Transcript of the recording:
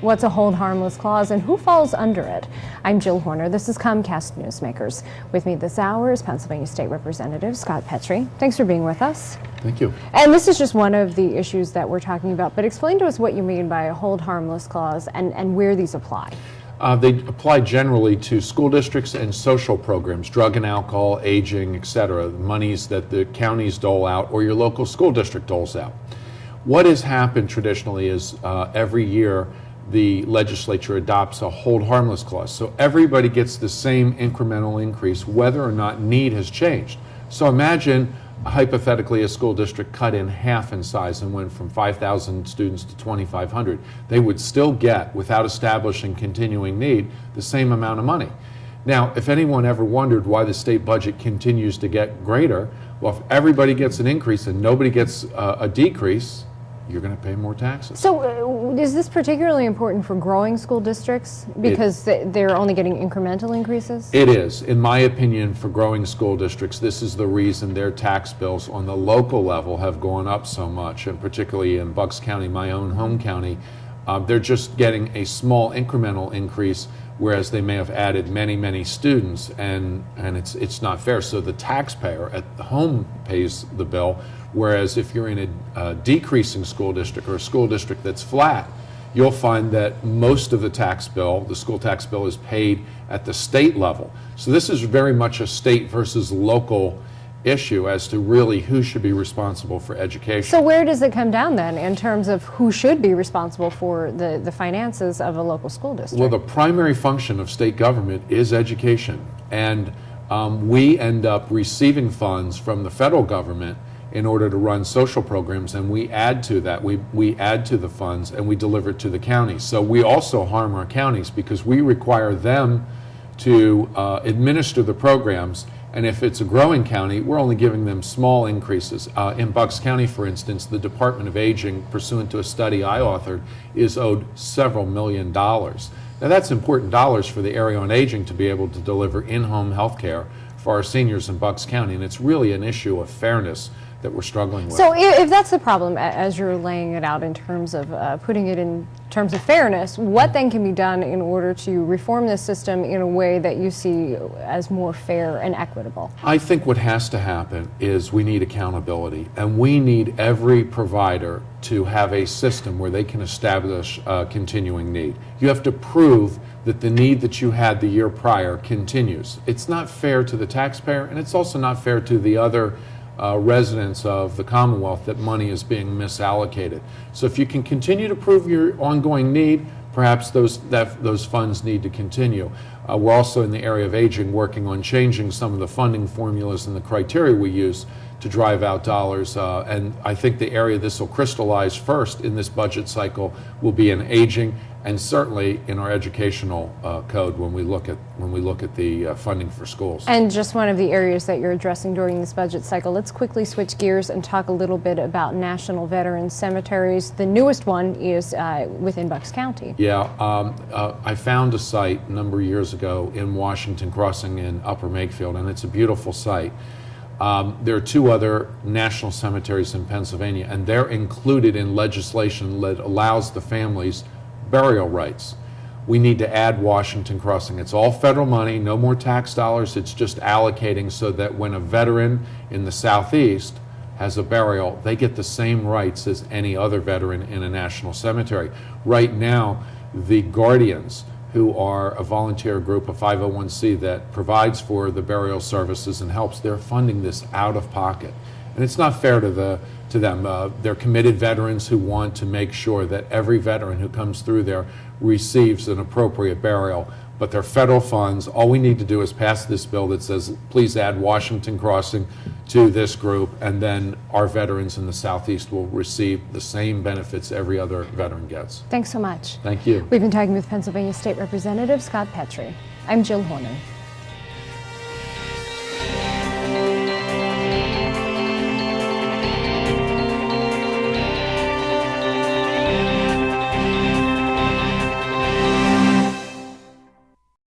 What's a hold harmless clause and who falls under it? I'm Jill Horner. This is Comcast Newsmakers. With me this hour is Pennsylvania State Representative Scott Petri. Thanks for being with us. Thank you. And this is just one of the issues that we're talking about, but explain to us what you mean by a hold harmless clause and where these apply. They apply generally to school districts and social programs, drug and alcohol, aging, etc., monies that the counties dole out or your local school district doles out. What has happened traditionally is every year the legislature adopts a hold harmless clause. So everybody gets the same incremental increase whether or not need has changed. So imagine hypothetically a school district cut in half in size and went from 5,000 students to 2,500. They would still get, without establishing continuing need, the same amount of money. Now, if anyone ever wondered why the state budget continues to get greater, well, if everybody gets an increase and nobody gets a decrease, you're going to pay more taxes. So is this particularly important for growing school districts because they're only getting incremental increases? It is. In my opinion, for growing school districts, this is the reason their tax bills on the local level have gone up so much, and particularly in Bucks County, my own home county, they're just getting a small incremental increase, whereas they may have added many, many students, and it's not fair. So the taxpayer at home pays the bill, whereas if you're in a decreasing school district or a school district that's flat, you'll find that most of the tax bill, the school tax bill, is paid at the state level. So this is very much a state versus local issue as to really who should be responsible for education. So where does it come down then in terms of who should be responsible for the finances of a local school district? Well, the primary function of state government is education, and we end up receiving funds from the federal government in order to run social programs, and we add to that. We add to the funds and we deliver it to the counties. So we also harm our counties because we require them to administer the programs, and if it's a growing county, we're only giving them small increases. In Bucks County, for instance, the Department of Aging, pursuant to a study I authored, is owed several $1 million. Now that's important dollars for the area on aging to be able to deliver in-home health care for our seniors in Bucks County, and it's really an issue of fairness that we're struggling with. So if that's the problem, as you're laying it out in terms of putting it in terms of fairness, what then can be done in order to reform this system in a way that you see as more fair and equitable? I think what has to happen is we need accountability, and we need every provider to have a system where they can establish continuing need. You have to prove that the need that you had the year prior continues. It's not fair to the taxpayer, and it's also not fair to the other residents of the Commonwealth that money is being misallocated. So if you can continue to prove your ongoing need, perhaps those funds need to continue. We're also in the area of aging working on changing some of the funding formulas and the criteria we use to drive out dollars, and I think the area this will crystallize first in this budget cycle will be in aging, and certainly in our educational code when we look at the funding for schools. And just one of the areas that you're addressing during this budget cycle, let's quickly switch gears and talk a little bit about national veteran cemeteries. The newest one is within Bucks County. Yeah, I found a site a number of years ago in Washington Crossing in Upper Makefield, and it's a beautiful site. There are two other national cemeteries in Pennsylvania, and they're included in legislation that allows the families burial rights. We need to add Washington Crossing. It's all federal money, no more tax dollars. It's just allocating so that when a veteran in the Southeast has a burial, they get the same rights as any other veteran in a national cemetery. Right now, the Guardians, who are a volunteer group, a 501c that provides for the burial services and helps, they're funding this out of pocket. And it's not fair to them. They're committed veterans who want to make sure that every veteran who comes through there receives an appropriate burial. But they're federal funds. All we need to do is pass this bill that says, please add Washington Crossing to this group, and then our veterans in the Southeast will receive the same benefits every other veteran gets. Thanks so much. Thank you. We've been talking with Pennsylvania State Representative Scott Petri. I'm Jill Horner.